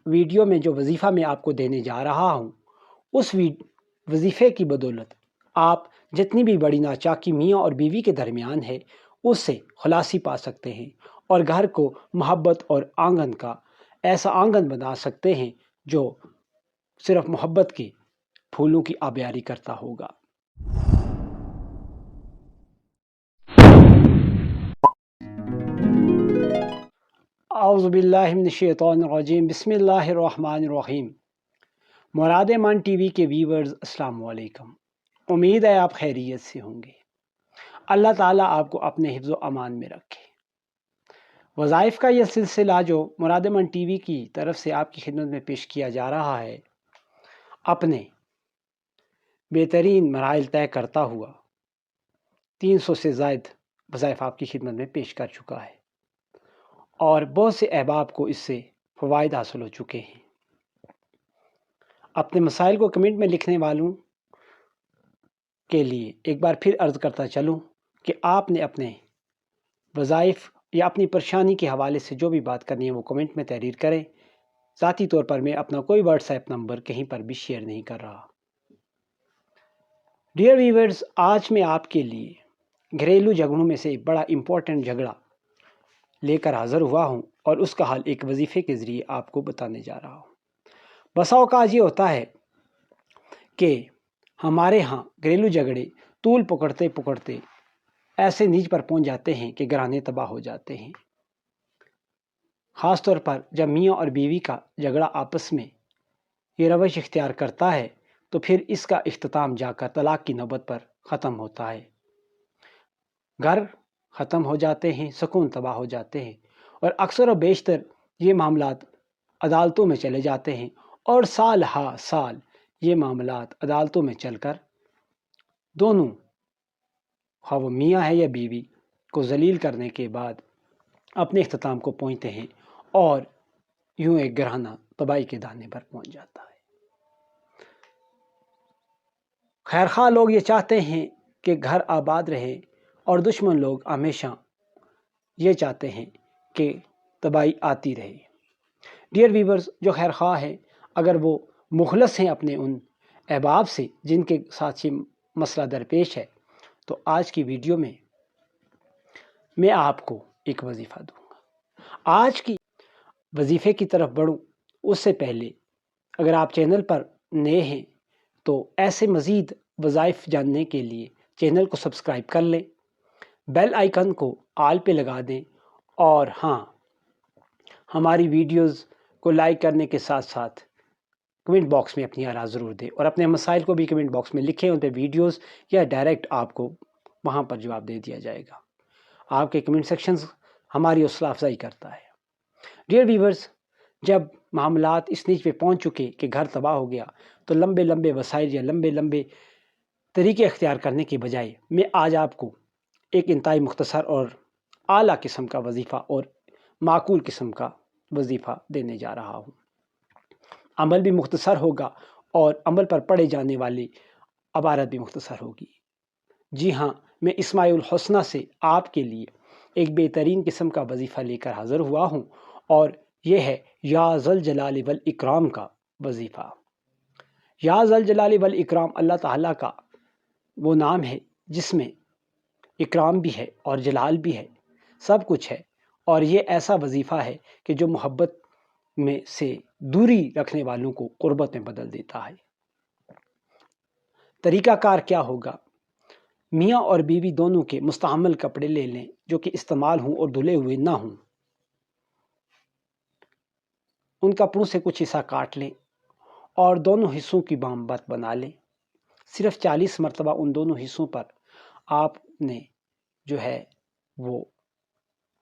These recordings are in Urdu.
ویڈیو میں جو وظیفہ میں آپ کو دینے جا رہا ہوں، اس وظیفے کی بدولت آپ جتنی بھی بڑی ناچاکی میاں اور بیوی کے درمیان ہے اس سے خلاصی پا سکتے ہیں، اور گھر کو محبت اور آنگن کا ایسا آنگن بنا سکتے ہیں جو صرف محبت کے پھولوں کی آبیاری کرتا ہوگا۔ اعوذ باللہ من الشیطان الرجیم، بسم اللہ الرحمن الرحیم۔ مراد من ٹی وی کے ویورز، السلام علیکم۔ امید ہے آپ خیریت سے ہوں گے۔ اللہ تعالیٰ آپ کو اپنے حفظ و امان میں رکھے۔ وظائف کا یہ سلسلہ جو مراد من ٹی وی کی طرف سے آپ کی خدمت میں پیش کیا جا رہا ہے، اپنے بہترین مراحل طے کرتا ہوا 300 سے زائد وظائف آپ کی خدمت میں پیش کر چکا ہے، اور بہت سے احباب کو اس سے فوائد حاصل ہو چکے ہیں۔ اپنے مسائل کو کمنٹ میں لکھنے والوں کے لیے ایک بار پھر عرض کرتا چلوں کہ آپ نے اپنے وظائف یا اپنی پریشانی کے حوالے سے جو بھی بات کرنی ہے وہ کمنٹ میں تحریر کریں۔ ذاتی طور پر میں اپنا کوئی واٹس ایپ نمبر کہیں پر بھی شیئر نہیں کر رہا۔ ڈیئر ویورز، آج میں آپ کے لیے گھریلو جھگڑوں میں سے ایک بڑا امپورٹنٹ جھگڑا لے کر حاضر ہوا ہوں، اور اس کا حل ایک وظیفے کے ذریعے آپ کو بتانے جا رہا ہوں۔ بسا اوقات یہ ہوتا ہے کہ ہمارے ہاں گھریلو جھگڑے طول پکڑتے پکڑتے ایسے نیچ پر پہنچ جاتے ہیں کہ گھرانے تباہ ہو جاتے ہیں۔ خاص طور پر جب میاں اور بیوی کا جھگڑا آپس میں یہ روش اختیار کرتا ہے تو پھر اس کا اختتام جا کر طلاق کی نوبت پر ختم ہوتا ہے۔ گھر ختم ہو جاتے ہیں، سکون تباہ ہو جاتے ہیں، اور اکثر و بیشتر یہ معاملات عدالتوں میں چلے جاتے ہیں، اور سال ہا سال یہ معاملات عدالتوں میں چل کر دونوں، خواہ وہ میاں ہے یا بیوی، کو ذلیل کرنے کے بعد اپنے اختتام کو پہنچتے ہیں، اور یوں ایک گھرانہ تباہی کے دانے پر پہنچ جاتا ہے۔ خیرخواہ لوگ یہ چاہتے ہیں کہ گھر آباد رہے، اور دشمن لوگ ہمیشہ یہ چاہتے ہیں کہ تباہی آتی رہے۔ ڈیئر ویورز، جو خیرخواہ ہیں اگر وہ مخلص ہیں اپنے ان احباب سے جن کے ساتھ یہ مسئلہ درپیش ہے، تو آج کی ویڈیو میں آپ کو ایک وظیفہ دوں گا۔ آج کی وظیفے کی طرف بڑھوں اس سے پہلے اگر آپ چینل پر نئے ہیں تو ایسے مزید وظائف جاننے کے لیے چینل کو سبسکرائب کر لیں، بیل آئیکن کو آل پہ لگا دیں، اور ہاں، ہماری ویڈیوز کو لائک کرنے کے ساتھ ساتھ کمنٹ باکس میں اپنی آراء ضرور دیں، اور اپنے مسائل کو بھی کمنٹ باکس میں لکھیں، ان پہ ویڈیوز یا ڈائریکٹ آپ کو وہاں پر جواب دے دیا جائے گا۔ آپ کے کمنٹ سیکشنز ہماری حوصلہ افزائی کرتا ہے۔ ڈیئر ویورز، جب معاملات اس نیچ پہ پہنچ چکے کہ گھر تباہ ہو گیا تو لمبے لمبے وسائل یا لمبے طریقے اختیار کرنے کے بجائے میں آج آپ کو ایک انتہائی مختصر اور اعلیٰ قسم کا وظیفہ اور معقول قسم کا وظیفہ دینے جا رہا ہوں۔ عمل بھی مختصر ہوگا اور عمل پر پڑے جانے والی عبارت بھی مختصر ہوگی۔ جی ہاں، میں اسماعیل الحسنہ سے آپ کے لیے ایک بہترین قسم کا وظیفہ لے کر حاضر ہوا ہوں، اور یہ ہے یا ذل جلال والاکرام کا وظیفہ۔ یا ذل جلال والاکرام اللہ تعالیٰ کا وہ نام ہے جس میں اکرام بھی ہے اور جلال بھی ہے، سب کچھ ہے، اور یہ ایسا وظیفہ ہے کہ جو محبت میں سے دوری رکھنے والوں کو قربت میں بدل دیتا ہے۔ طریقہ کار کیا ہوگا؟ میاں اور بیوی دونوں کے مستعمل کپڑے لے لیں جو کہ استعمال ہوں اور دھلے ہوئے نہ ہوں، ان کپڑوں سے کچھ حصہ کاٹ لیں اور دونوں حصوں کی بات بنا لیں۔ صرف 40 مرتبہ ان دونوں حصوں پر آپ نے جو ہے وہ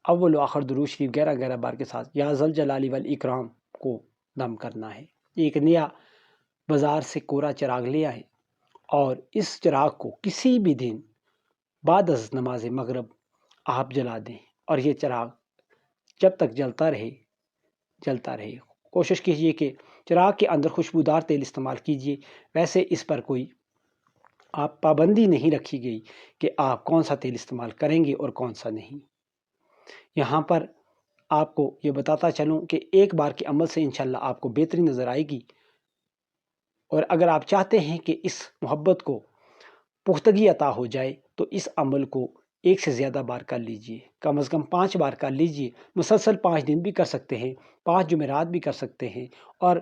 اول و آخر درود شریف 11 بار کے ساتھ یا ذل جلال والاکرام کو دم کرنا ہے۔ ایک نیا بازار سے کوڑا چراغ لے آئیں، اور اس چراغ کو کسی بھی دن بعد از نماز مغرب آپ جلا دیں، اور یہ چراغ جب تک جلتا رہے۔ کوشش کیجئے کہ چراغ کے اندر خوشبودار تیل استعمال کیجئے۔ ویسے اس پر کوئی آپ پابندی نہیں رکھی گئی کہ آپ کون سا تیل استعمال کریں گے اور کون سا نہیں۔ یہاں پر آپ کو یہ بتاتا چلوں کہ ایک بار کے عمل سے انشاءاللہ آپ کو بہتری نظر آئے گی، اور اگر آپ چاہتے ہیں کہ اس محبت کو پختگی عطا ہو جائے تو اس عمل کو ایک سے زیادہ بار کر لیجئے، کم از کم 5 بار کر لیجئے، مسلسل 5 دن بھی کر سکتے ہیں، 5 جمعرات بھی کر سکتے ہیں، اور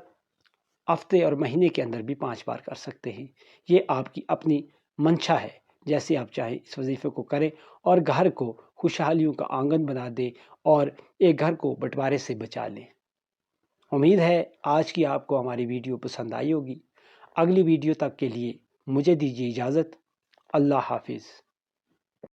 ہفتے اور مہینے کے اندر بھی 5 بار کر سکتے ہیں۔ یہ آپ کی اپنی منشا ہے، جیسے آپ چاہیں اس وظیفے کو کریں اور گھر کو خوشحالیوں کا آنگن بنا دیں اور ایک گھر کو بٹوارے سے بچا لیں۔ امید ہے آج کی آپ کو ہماری ویڈیو پسند آئی ہوگی۔ اگلی ویڈیو تک کے لیے مجھے دیجیے اجازت۔ اللہ حافظ۔